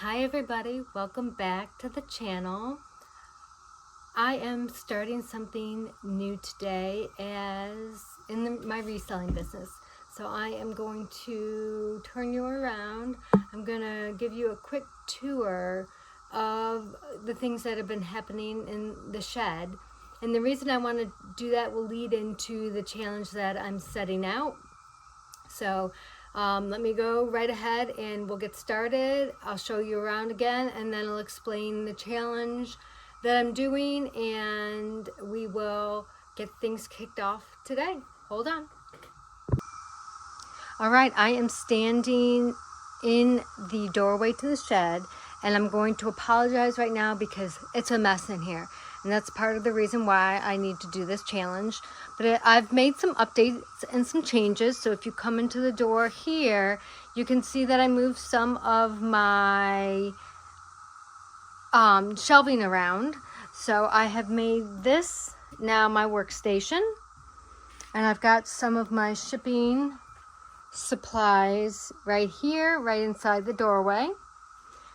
Hi everybody, welcome back to the channel. I am starting something new today as in my reselling business. So I am going to turn you around. I'm going to give you a quick tour of the things that have been happening in the shed. And the reason I want to do that will lead into the challenge that I'm setting out. So let me go right ahead and we'll get started. I'll show you around again and then I'll explain the challenge that I'm doing and we will get things kicked off today. Hold on. All right, I am standing in the doorway to the shed and I'm going to apologize right now because it's a mess in here. And that's part of the reason why I need to do this challenge. But I've made some updates and some changes. So if you come into the door here, you can see that I moved some of my shelving around. So I have made this now my workstation. And I've got some of my shipping supplies right here, right inside the doorway.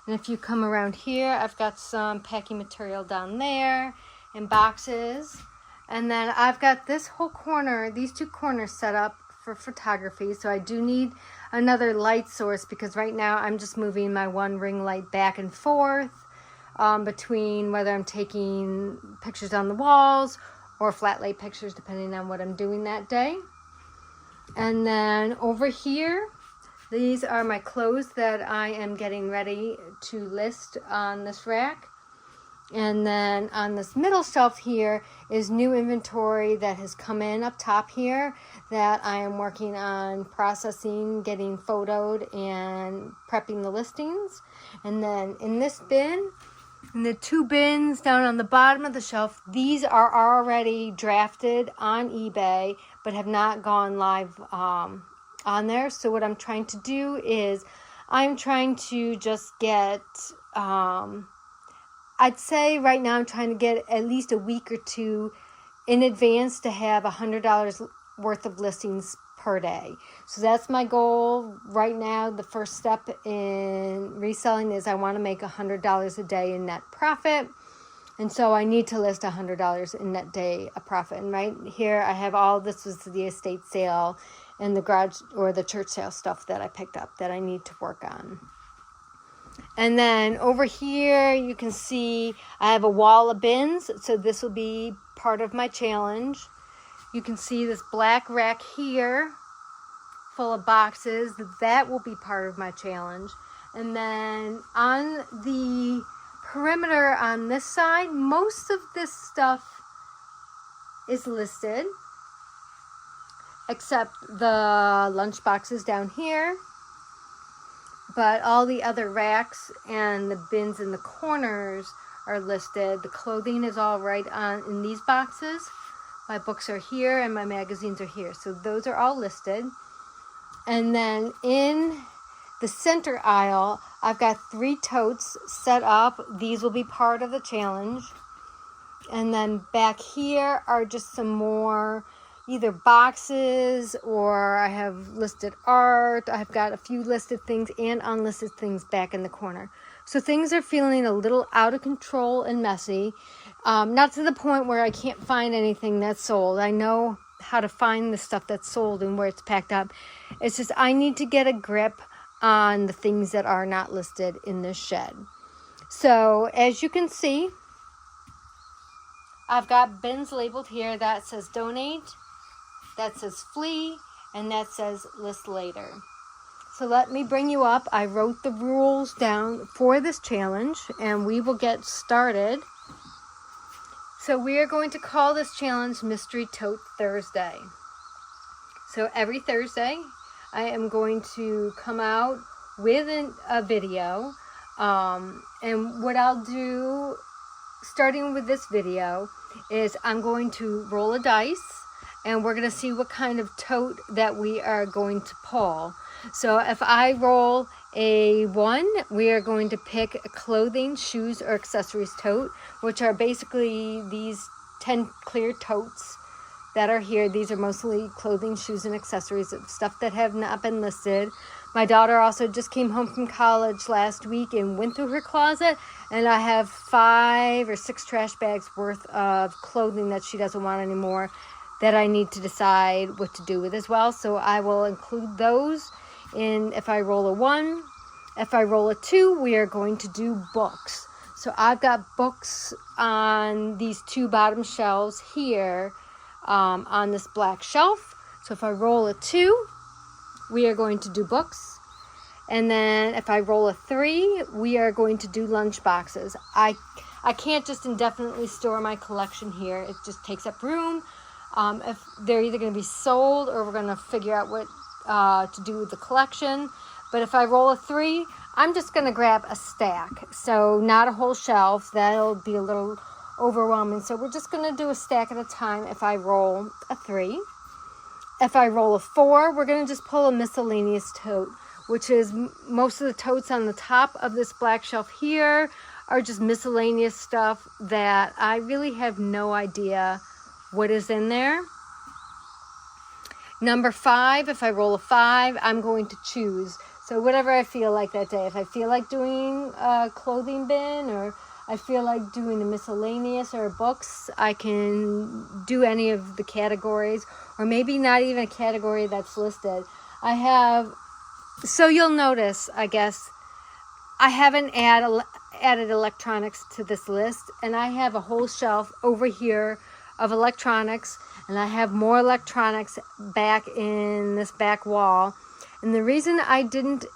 And if you come around here, I've got some packing material down there and boxes. And then I've got this whole corner, these two corners set up for photography. So I do need another light source because right now I'm just moving my one ring light back and forth between whether I'm taking pictures on the walls or flat light pictures depending on what I'm doing that day. And then over here, these are my clothes that I am getting ready to list on this rack. And then on this middle shelf here is new inventory that has come in up top here that I am working on processing, getting photoed, and prepping the listings. And then in this bin, in the two bins down on the bottom of the shelf, these are already drafted on eBay but have not gone live on there. So what I'm trying to do is I'm trying to just get I'd say right now I'm trying to get at least a week or two in advance to have $100 worth of listings per day. So that's my goal right now. The first step in reselling is I want to make $100 a day in net profit. And so I need to list $100 in net day a profit. And right here I have all this was the estate sale and the garage or the church sale stuff that I picked up that I need to work on. And then over here you can see I have a wall of bins. So this will be part of my challenge. You can see this black rack here full of boxes. That will be part of my challenge. And then on the perimeter on this side, most of this stuff is listed except the lunch boxes down here. But all the other racks and the bins in the corners are listed. The clothing is all right on in these boxes. My books are here and my magazines are here. So those are all listed. And then in the center aisle, I've got 3 totes set up. These will be part of the challenge. And then back here are just some more either boxes or I have listed art. I've got a few listed things and unlisted things back in the corner. So things are feeling a little out of control and messy. Not to the point where I can't find anything that's sold. I know how to find the stuff that's sold and where it's packed up. It's just I need to get a grip on the things that are not listed in this shed. So as you can see, I've got bins labeled here that says donate, that says flee, and that says list later. So let me bring you up. I wrote the rules down for this challenge and we will get started. So we are going to call this challenge Mystery Tote Thursday. So every Thursday I am going to come out with a video. And what I'll do starting with this video is I'm going to roll a dice and we're going to see what kind of tote that we are going to pull. So if I roll a 1, we are going to pick a clothing, shoes, or accessories tote, which are basically these 10 clear totes that are here. These are mostly clothing, shoes, and accessories, stuff that have not been listed. My daughter also just came home from college last week and went through her closet, and I have 5 or 6 trash bags worth of clothing that she doesn't want anymore that I need to decide what to do with as well. So I will include those in if I roll a 1. If I roll a 2, we are going to do books. So I've got books on these 2 bottom shelves here on this black shelf. So if I roll a 2, we are going to do books. And then if I roll a 3, we are going to do lunch boxes. I can't just indefinitely store my collection here. It just takes up room. If they're either going to be sold or we're going to figure out what to do with the collection. But if I roll a 3, I'm just going to grab a stack. So not a whole shelf. That'll be a little overwhelming. So we're just going to do a stack at a time if I roll a 3. If I roll a 4, we're going to just pull a miscellaneous tote, which is most of the totes on the top of this black shelf here are just miscellaneous stuff that I really have no idea what is in there. Number 5, if I roll a 5, I'm going to choose. So whatever I feel like that day. If I feel like doing a clothing bin, or I feel like doing a miscellaneous or books, I can do any of the categories, or maybe not even a category that's listed. So you'll notice, I guess, I haven't added electronics to this list, and I have a whole shelf over here of electronics, and I have more electronics back in this back wall. And the reason I didn't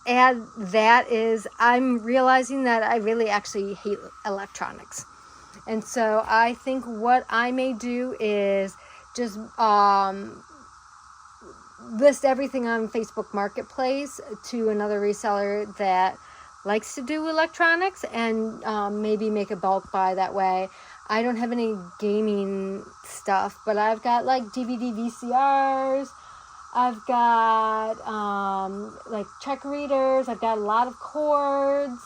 add that is I'm realizing that I really actually hate electronics. And so I think what I may do is just list everything on Facebook Marketplace to another reseller that likes to do electronics, and maybe make a bulk buy that way. I don't have any gaming stuff, but I've got like DVD VCRs. I've got like check readers. I've got a lot of cords.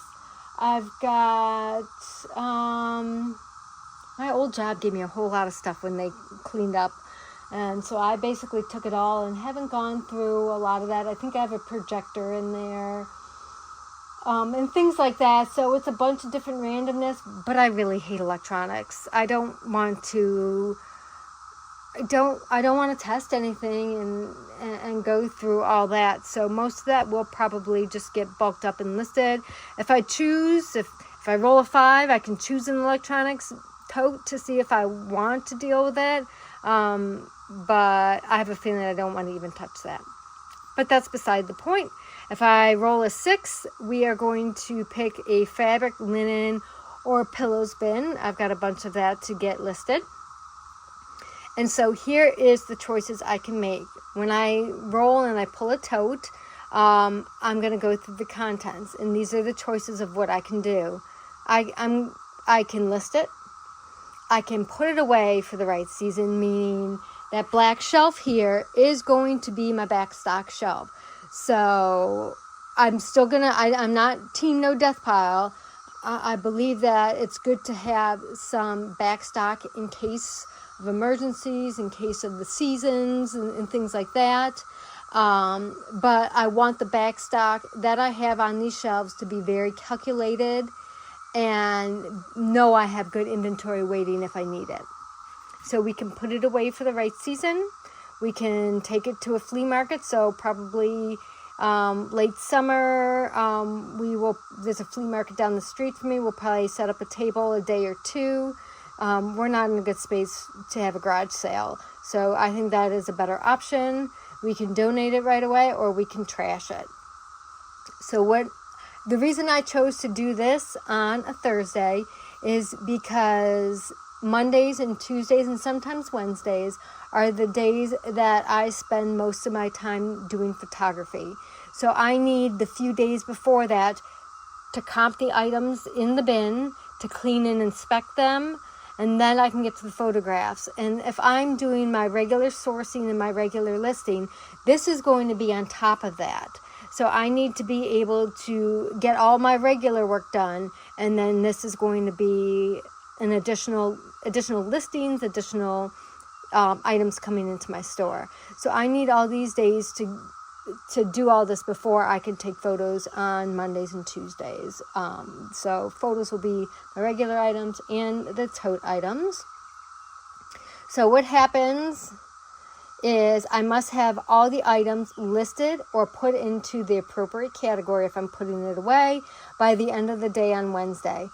I've got my old job gave me a whole lot of stuff when they cleaned up, and so I basically took it all and haven't gone through a lot of that. I think I have a projector in there. And things like that. So it's a bunch of different randomness, but I really hate electronics. I don't want to test anything and go through all that. So most of that will probably just get bulked up and listed. If I choose, if I roll a 5, I can choose an electronics tote to see if I want to deal with it. But I have a feeling I don't want to even touch that. But that's beside the point. If I roll a 6, we are going to pick a fabric, linen, or pillows bin. I've got a bunch of that to get listed. And so here is the choices I can make. When I roll and I pull a tote, I'm going to go through the contents. And these are the choices of what I can do. I can list it. I can put it away for the right season, meaning that black shelf here is going to be my back stock shelf. So I'm still I'm not team no death pile. I believe that it's good to have some back stock in case of emergencies, in case of the seasons and things like that. But I want the back stock that I have on these shelves to be very calculated and know I have good inventory waiting if I need it. So we can put it away for the right season. We can take it to a flea market. So probably late summer, there's a flea market down the street from me. We'll probably set up a table a day or 2. We're not in a good space to have a garage sale. So I think that is a better option. We can donate it right away, or we can trash it. So the reason I chose to do this on a Thursday is because Mondays and Tuesdays and sometimes Wednesdays are the days that I spend most of my time doing photography. So I need the few days before that to comp the items in the bin, to clean and inspect them, and then I can get to the photographs. And if I'm doing my regular sourcing and my regular listing, this is going to be on top of that. So I need to be able to get all my regular work done, and then this is going to be an additional listings, additional items coming into my store. So I need all these days to do all this before I can take photos on Mondays and Tuesdays. So photos will be the regular items and the tote items. So what happens is I must have all the items listed or put into the appropriate category if I'm putting it away by the end of the day on Wednesday.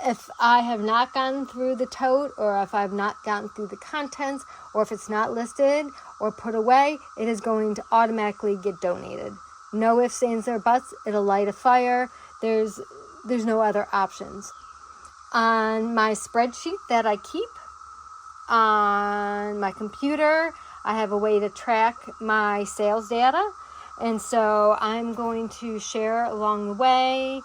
If I have not gotten through the tote, or if I've not gotten through the contents, or if it's not listed or put away, it is going to automatically get donated. No ifs, ands, or buts. It'll light a fire. There's no other options. On my spreadsheet that I keep on my computer, I have a way to track my sales data. And so I'm going to share along the way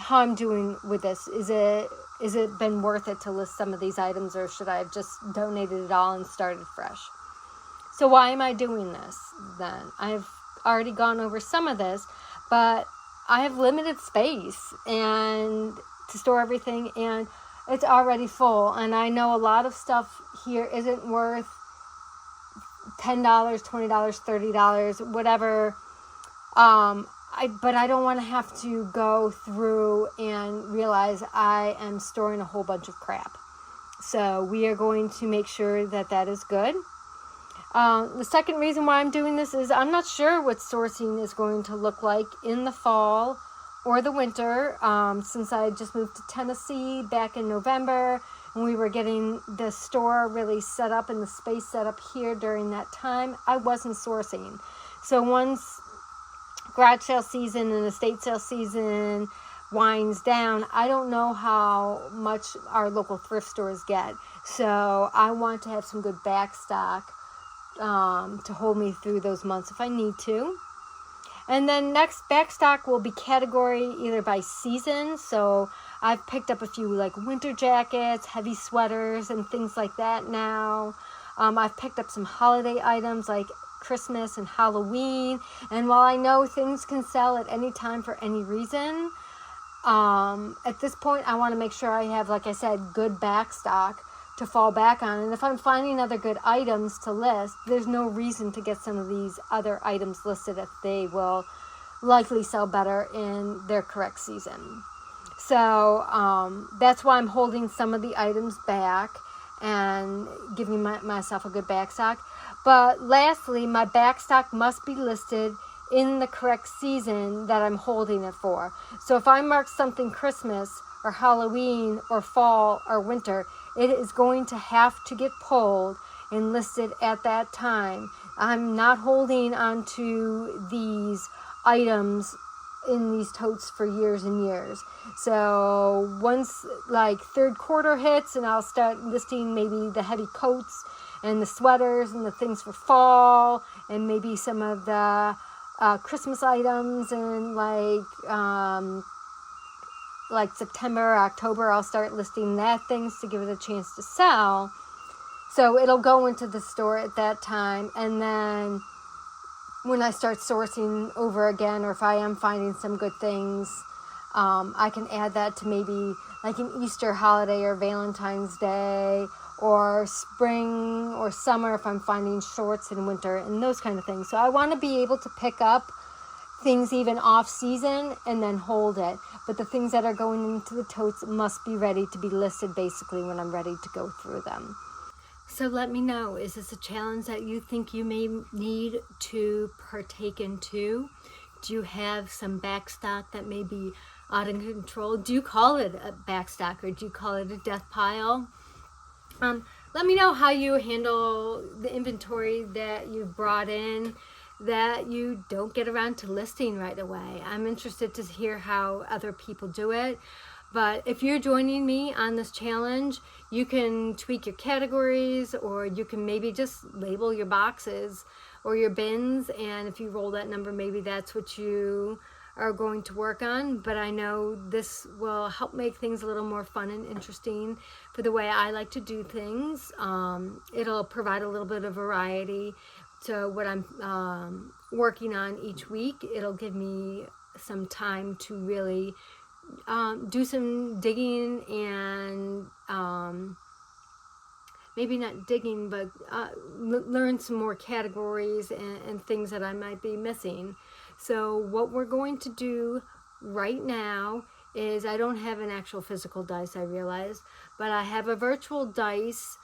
how I'm doing with this. Is it been worth it to list some of these items, or should I have just donated it all and started fresh? So why am I doing this then? I've already gone over some of this, but I have limited space and to store everything, and it's already full. And I know a lot of stuff here isn't worth $10, $20, $30, whatever. But I don't want to have to go through and realize I am storing a whole bunch of crap. So we are going to make sure that that is good. The second reason why I'm doing this is I'm not sure what sourcing is going to look like in the fall or the winter. Since I just moved to Tennessee back in November, and we were getting the store really set up and the space set up here during that time, I wasn't sourcing. So once garage sale season and estate sale season winds down, I don't know how much our local thrift stores get. So I want to have some good back stock to hold me through those months if I need to. And then next, back stock will be category either by season. So I've picked up a few like winter jackets, heavy sweaters, and things like that now. I've picked up some holiday items like Christmas and Halloween. And while I know things can sell at any time for any reason, at this point I want to make sure I have, like I said, good back stock to fall back on. And if I'm finding other good items to list, there's no reason to get some of these other items listed if they will likely sell better in their correct season. So that's why I'm holding some of the items back and giving myself a good back stock. But lastly, my back stock must be listed in the correct season that I'm holding it for. So if I mark something Christmas or Halloween or fall or winter, it is going to have to get pulled and listed at that time. I'm not holding onto these items in these totes for years and years. So once like third quarter hits, and I'll start listing maybe the heavy coats and the sweaters and the things for fall, and maybe some of the Christmas items, and like September, October, I'll start listing that things to give it a chance to sell. So it'll go into the store at that time. And then when I start sourcing over again, or if I am finding some good things, I can add that to maybe like an Easter holiday or Valentine's Day, or spring or summer if I'm finding shorts in winter and those kind of things. So I want to be able to pick up things even off season and then hold it. But the things that are going into the totes must be ready to be listed basically when I'm ready to go through them. So let me know, is this a challenge that you think you may need to partake in too? Do you have some back stock that may be out of control? Do you call it a back stock, or do you call it a death pile? Let me know how you handle the inventory that you've brought in that you don't get around to listing right away. I'm interested to hear how other people do it. But if you're joining me on this challenge, you can tweak your categories, or you can maybe just label your boxes or your bins. And if you roll that number, maybe that's what you are going to work on. But I know this will help make things a little more fun and interesting for the way I like to do things. It'll provide a little bit of variety to what I'm working on each week. It'll give me some time to really do some digging and maybe not digging, but learn some more categories and things that I might be missing. So what we're going to do right now is, I don't have an actual physical dice, I realized, but I have a virtual dice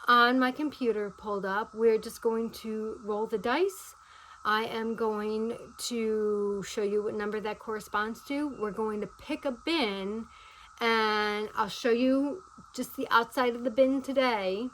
on my computer pulled up. We're just going to roll the dice. I am going to show you what number that corresponds to. We're going to pick a bin, and I'll show you just the outside of the bin today.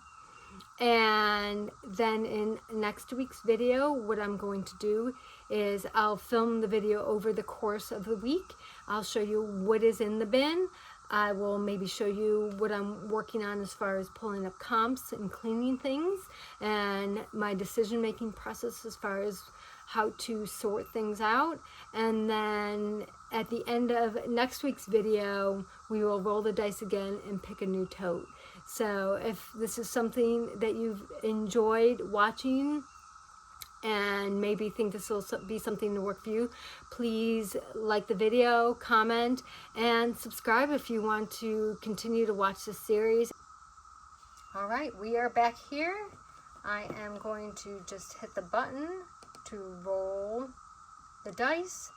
And then in next week's video, what I'm going to do is I'll film the video over the course of the week. I'll show you what is in the bin. I will maybe show you what I'm working on as far as pulling up comps and cleaning things, and my decision-making process as far as how to sort things out. And then at the end of next week's video, we will roll the dice again and pick a new tote. So if this is something that you've enjoyed watching and maybe think this will be something to work for you, please like the video, comment, and subscribe if you want to continue to watch this series. All right, we are back here. I am going to just hit the button to roll the dice,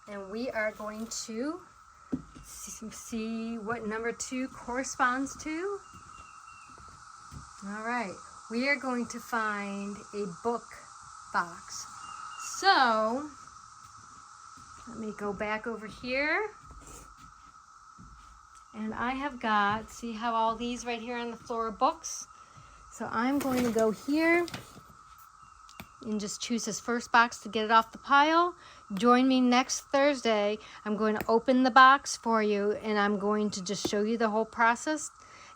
and we are going to see what number 2 corresponds to. All right, we are going to find a book box. So let me go back over here, and I have got, see how all these right here on the floor are books? So I'm going to go here and just choose this first box to get it off the pile. Join me next Thursday. I'm going to open the box for you, and I'm going to just show you the whole process.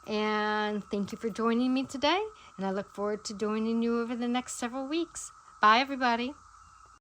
And thank you for joining me today, and I look forward to joining you over the next several weeks. Bye, everybody.